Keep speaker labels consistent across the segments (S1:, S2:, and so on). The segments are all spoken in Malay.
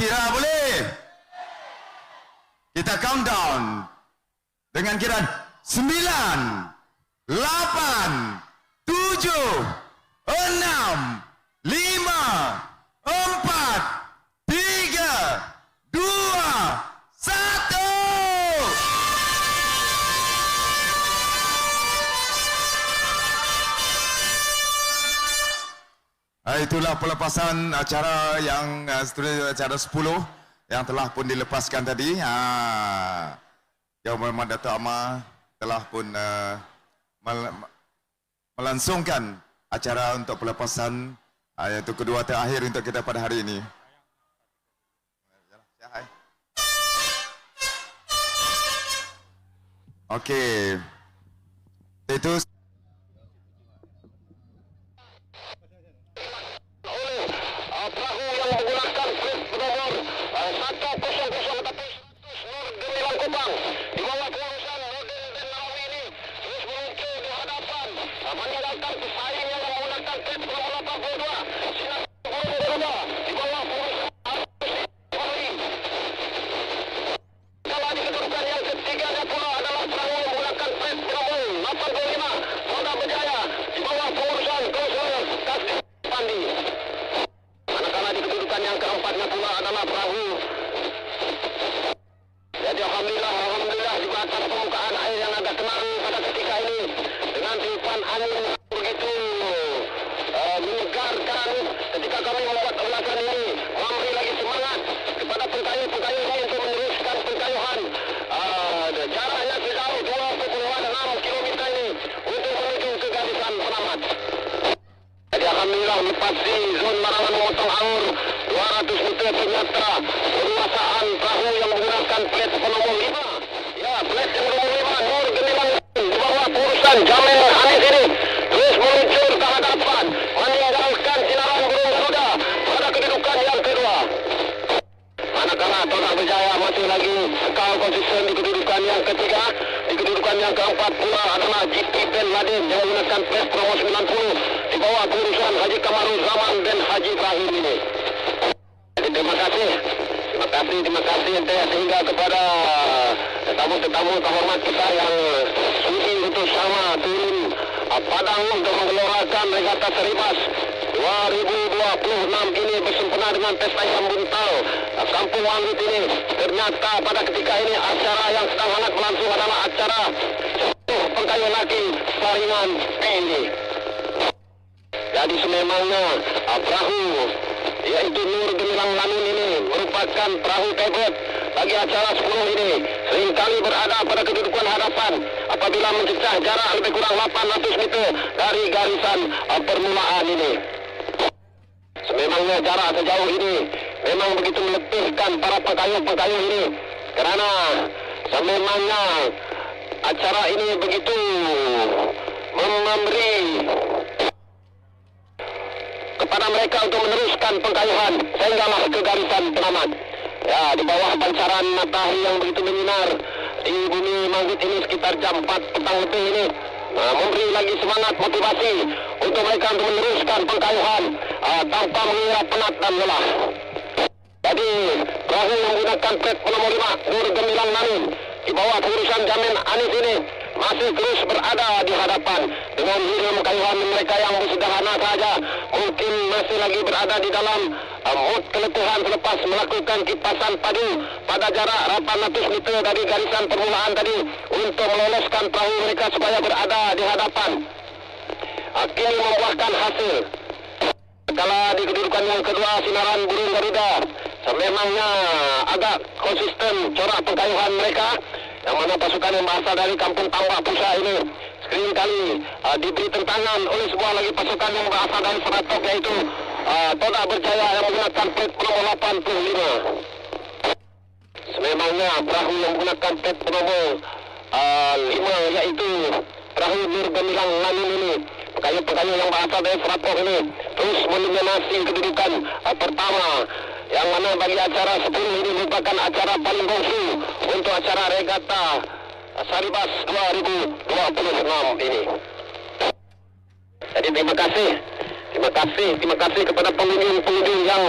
S1: kira boleh? Kita countdown dengan kira 9, 8, 7, 6, 5, 4, 3, 2, 1. Itulah pelepasan acara yang acara 10 yang telah pun dilepaskan tadi. Yang Muhammad Datuk Amar telah pun melangsungkan acara untuk pelepasan iaitu kedua terakhir untuk kita pada hari ini. Okey. Itu
S2: perahu yang menggunakan plate bernomor 100 ataupun 100 Nur Gemilang Kupang di bawah pengurusan Nordin dan Nawawi ini terus meluncur di hadapan meninggalkan pesaing yang menggunakan plate bernomor 82 Sinar Gurung Garuda di bawah pengurusan Nawawi. Kalau di kedudukan yang ketiganya pula adalah perahu yang menggunakan plate bernomor 85 Polda Berjaya di bawah pengurusan Gosor Kasdi Pandi. Manakala di kedudukan yang keempatnya pula adalah perahu. Jadi alhamdulillah di atas permukaan air yang agak tenang pada ketika ini dengan tiupan angin begitu menyegarkan ketika kami membuat ulasan ini memberi lagi semangat kepada pengkayuh-pengkayuh ini untuk meneruskan pengkayuhan jaraknya sejauh 2,6 km ini untuk menuju ke garisan penamat. Jadi alhamdulillah melipasi zon Marangan memotong aur 200 meter ternyata penguasaan perahu yang menggunakan plate penomor 5. Ya, plate yang bernomor 5 Nur Gemilang di bawah pengurusan Jamil Hanis ini terus meluncur ke hadapan meninggalkan Sinaran Gurung Garuda pada kedudukan yang kedua. Manakala Polda Berjaya masih lagi kekal konsisten di kedudukan yang ketiga. Di kedudukan yang keempat pula adalah GP Ben Laden yang menggunakan plate penomor 90 di bawah pengurusan Haji Kamarul Zaman dan Haji Ibrahim ini. Jadi terima kasih sehingga kepada tetamu-tetamu terhormat kita yang sudi untuk sama turun padang untuk menggelorakan regata Seribas 2026 ini bersempena dengan pesta yang buntal Kampung Wanggut ini. Ternyata pada ketika ini acara yang sedang hangat berlangsung adalah acara pengkayuh laki saringan PNJ. Jadi sememangnya perahu yaitu Nur Gemilang Lanun ini merupakan perahu pivot bagi acara 10 ini. Seringkali berada pada kedudukan hadapan apabila mencecah jarak lebih kurang 800 meter dari garisan permulaan ini. Sememangnya jarak sejauh ini memang begitu meletihkan para pengkayuh-pengkayuh ini kerana sememangnya acara ini begitu memberi kepada mereka untuk meneruskan pengkayuhan sehinggalah ke garisan penamat. Ya, di bawah pancaran matahari yang begitu menyinar di bumi Manggut ini sekitar jam 4 petang lebih ini memberi lagi semangat motivasi untuk mereka untuk meneruskan pengkayuhan tanpa mengira penat dan lelah. Jadi perahu yang menggunakan plate penomor 5 Nur Gemilang Lanun di bawah pengurusan Jamin Anis ini masih terus berada di hadapan dengan hiram kayuhan mereka yang sederhana saja. Mungkin masih lagi berada di dalam mood keletihan selepas melakukan kipasan padu pada jarak 800 meter dari garisan permulaan tadi untuk meloloskan perahu mereka supaya berada di hadapan. Kini membuahkan hasil. Kalau di kedudukan yang kedua Sinaran Burung Garuda memangnya agak konsisten corak pengkayuhan mereka, yang mana pasukan yang berasal dari Kampung Tambak Pusa ini seringkali diberi tentangan oleh sebuah lagi pasukan yang berasal dari Seratok, yaitu Polda Berjaya yang menggunakan plate penomor 85. Sememangnya perahu yang menggunakan plate penomor 5 yaitu perahu Nur Gemilang Lanun ini, pengkayuh-pengkayuh yang berasal dari Seratok ini terus mendominasi kedudukan pertama, yang mana bagi acara 10 ini merupakan acara paling bongsu untuk acara regata Saribas 2026 ini. Jadi terima kasih kepada pengunjung-pengunjung yang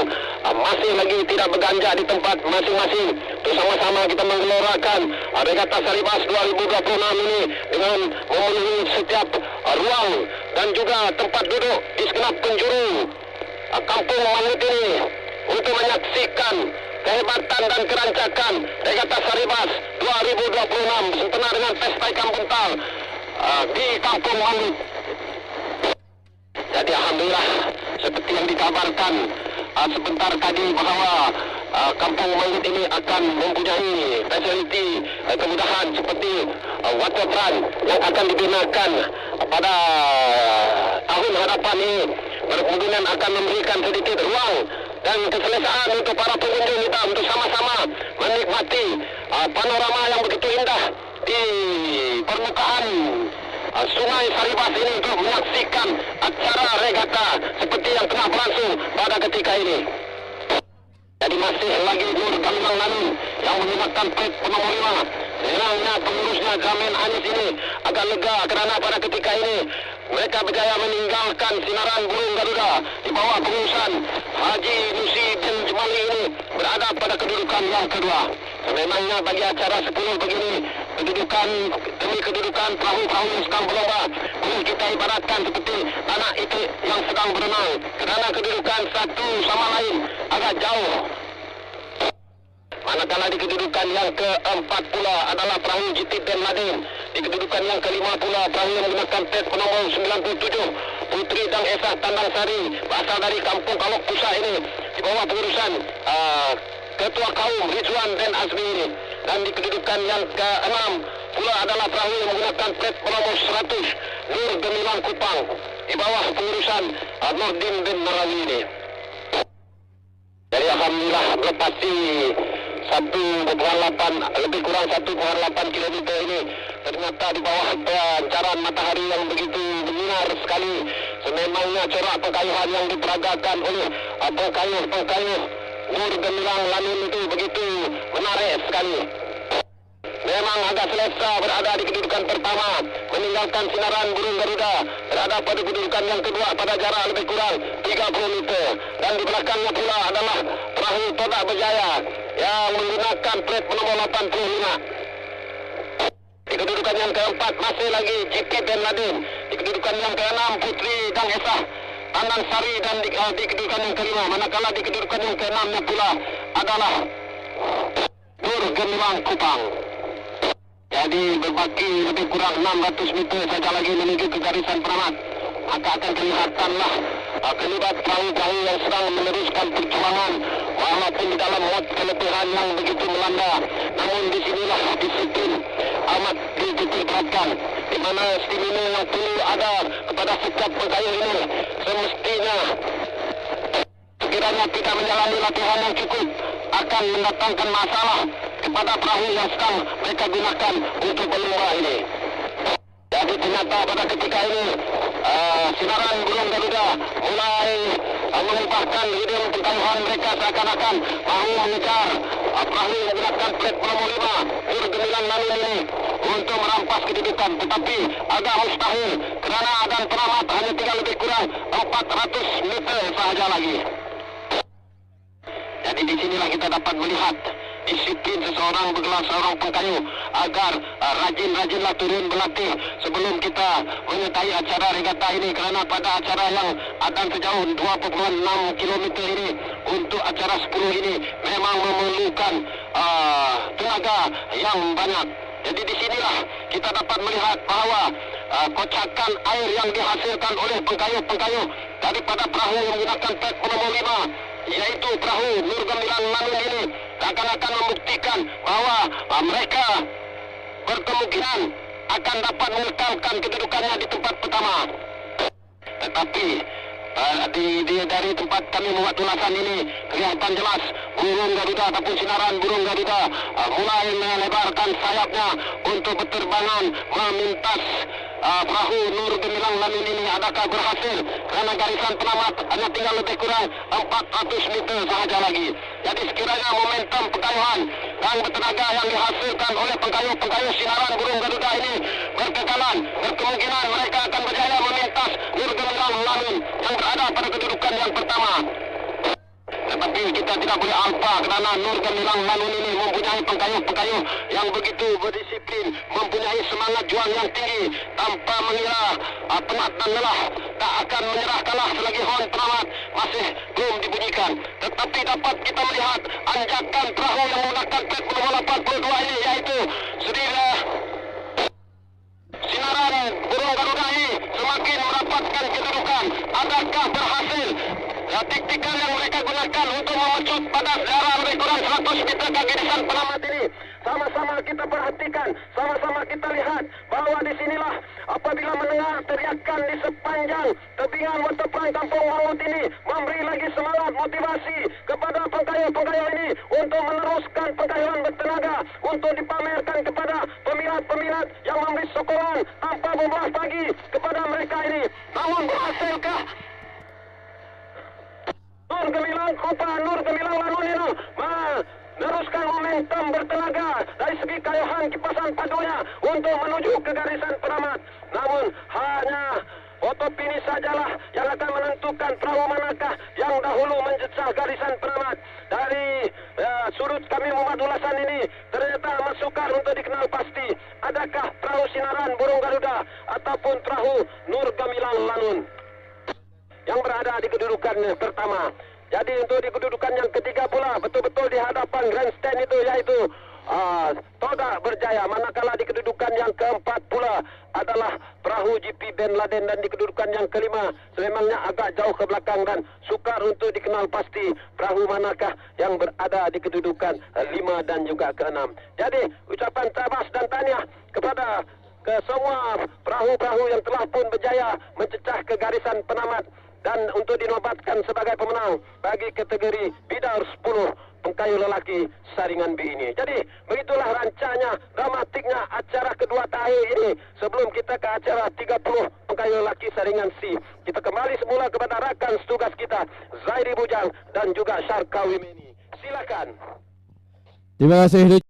S2: masih lagi tidak berganjak di tempat masing-masing. Sama-sama kita menggelorakan regata Saribas 2026 ini dengan memenuhi setiap ruang dan juga tempat duduk di segenap penjuru Kampung Mangit ini untuk menyaksikan kehebatan dan kerancakan regata Saribas 2026 sempena dengan pesta ikan buntal di Kampung Mangit. Jadi alhamdulillah seperti yang dikabarkan sebentar tadi bahawa Kampung Mangit ini akan mempunyai fasiliti kemudahan seperti waterfront yang akan digunakan pada tahun hadapan ini. Kemudian akan memberikan sedikit ruang dan keselesaan untuk para pengunjung kita untuk sama-sama menikmati panorama yang begitu indah di permukaan Sungai Saribas ini untuk menyaksikan acara regata seperti yang tengah berlangsung pada ketika ini. Jadi masih lagi Nur Gamilang Namin yang menggunakan plate nomor 5. Senangnya pengurusnya Jamin Anis ini agak lega kerana pada ketika ini mereka berjaya meninggalkan sinaran burung Garuda di bawah pengurusan Haji Nusi bin Jemali ini berada pada kedudukan yang kedua. Memangnya bagi acara 10 begini, kedudukan demi kedudukan perahu-perahu yang sedang berlomba boleh kita ibaratkan seperti anak itik yang sedang berenang kerana kedudukan satu sama lain agak jauh. Manakala di kedudukan yang keempat pula adalah perahu GT Ben Laden. Di kedudukan yang kelima pula perahu yang menggunakan pet nomor 97 Putri Dang Esah Tandang Sari berasal dari Kampung Kalok Pusat ini di bawah pengurusan Ketua Kaum Rizwan Ben Azmi ini. Dan di kedudukan yang ke-6 pula adalah perahu yang menggunakan pet nomor 100 Nur Gemilang Kupang di bawah pengurusan Nordin bin Narawi ini. Jadi alhamdulillah melepasi 1.8 lebih kurang 1.8 km ini ternyata di bawah pancaran matahari yang begitu bersinar sekali. Sememangnya corak pengkayuhan yang diperagakan oleh pengkayuh Nur Gemilang Lamin itu begitu menarik sekali. Memang agak selesa berada di kedudukan pertama, meninggalkan sinaran burung Garuda berada pada kedudukan yang kedua pada jarak lebih kurang 30 meter. Dan di belakangnya pula adalah perahu Todak Berjaya yang menggunakan plate nomor 85. Di kedudukan yang keempat masih lagi GP Ben Laden. Di kedudukan yang keenam Putri Dang Esah Tandang Sari dan di kedudukan yang kelima. Manakala di kedudukan yang keenamnya pula adalah Nur Gemilang Kupang. Jadi berbaki lebih kurang 600 meter saja lagi menuju ke garisan penamat. Maka akan kelihatanlah kelibat perahu-perahu yang sedang meneruskan perjuangan walaupun di dalam mod keletihan yang begitu melanda. Namun di sinilah disiplin amat diperlukan, di mana stamina yang perlu ada kepada setiap pengkayuh ini semestinya sekiranya tidak menjalani latihan yang cukup akan mendatangkan masalah kepada perahu yang sedang mereka gunakan untuk berlomba ini. Jadi ternyata pada ketika ini sinaran burung Garuda mulai mengubahkan ritme pengkayuhan mereka seakan-akan mahu mengejar perahu yang menggunakan plate nomor 5 Nur Gemilang Lamin ini untuk merampas kedudukan, tetapi agak mustahil kerana adan penamat hanya tinggal lebih kurang 400 meter sahaja lagi. Jadi di sinilah kita dapat melihat disiplin seseorang bergelar seorang pengkayuh agar rajin-rajinlah turun berlatih sebelum kita menyertai acara regata ini, kerana pada acara yang akan sejauh 2.6 km ini untuk acara 10 ini memang memerlukan tenaga yang banyak. Jadi di sinilah kita dapat melihat bahawa kocakan air yang dihasilkan oleh pengkayuh-pengkayuh daripada perahu yang menggunakan pet nomor 5 yaitu perahu Nur Gemilang Lamin ini akan membuktikan bahawa mereka berkemungkinan akan dapat mengekalkan kedudukannya di tempat pertama. Tetapi dari tempat kami membuat ulasan ini kelihatan jelas burung Garuda ataupun sinaran burung Garuda mulai melebarkan sayapnya untuk berterbangan memintas perahu Nur Gemilang Lamin ini. Adakah berhasil? Kerana garisan penamat hanya tinggal lebih kurang 400 meter sahaja lagi. Jadi sekiranya momentum pengkayuhan dan bertenaga yang dihasilkan oleh pengkayuh sinaran burung Garuda ini berkekalan, berkemungkinan mereka akan berjaya memintas Nur Gemilang Lamin yang berada pada kedudukan yang pertama. Tetapi Tapi kita tidak boleh alpa kerana Nur Gemilang Lanun ini mempunyai pengkayuh-pengkayuh yang begitu berdisiplin, mempunyai semangat juang yang tinggi tanpa mengira penat dan lelah, tak akan menyerah kalah selagi hon penamat masih belum dibunyikan. Tetapi dapat kita melihat anjakan perahu yang menggunakan plat nomor 82 ini, iaitu sinaran burung Garuda ini semakin merapatkan kedudukan. Adakah berhasil taktikal yang mereka gunakan untuk memecut pada jarak lebih kurang 100 meter kaki desan penamat ini? Sama-sama kita perhatikan, sama-sama kita lihat bahawa di sinilah apabila mendengar teriakan di sepanjang tebingan waterfront Kampung Maut ini, memberi lagi semangat motivasi kepada pengkayuh-pengkayuh ini untuk meneruskan pengkayuhan bertenaga, untuk dipamerkan kepada peminat-peminat yang memberi sokongan tanpa membelah bagi kepada mereka ini. Namun berhasilkah Nur Gemilang Lanun ini meneruskan momentum bertenaga dari segi kayuhan kipasan padunya untuk menuju ke garisan penamat? Namun hanya otopini sajalah yang akan menentukan perahu manakah yang dahulu menjejah garisan penamat. Dari sudut kami Muhammad Ulasan ini ternyata amat sukar untuk dikenal pasti adakah perahu sinaran burung Garuda ataupun perahu Nur Gemilang Lanun yang berada di kedudukan pertama. Jadi untuk di kedudukan yang ketiga pula, betul-betul di hadapan grandstand itu, yaitu Toda berjaya. Manakala di kedudukan yang keempat pula adalah perahu GP Ben Laden, dan di kedudukan yang kelima sememangnya agak jauh ke belakang dan sukar untuk dikenal pasti perahu manakah yang berada di kedudukan 5 dan juga ke-6. Jadi ucapan tabas dan tahniah kepada ke semua perahu-perahu yang telah pun berjaya mencecah ke garisan penamat dan untuk dinobatkan sebagai pemenang bagi kategori bidar 10 pengkayuh lelaki saringan B ini. Jadi begitulah rancanya, dramatiknya acara kedua tahun ini sebelum kita ke acara 30 pengkayuh lelaki saringan C. Kita kembali semula kepada rakan setugas kita Zairi Bujang dan juga Syarkawi Meni. Silakan.
S3: Terima kasih.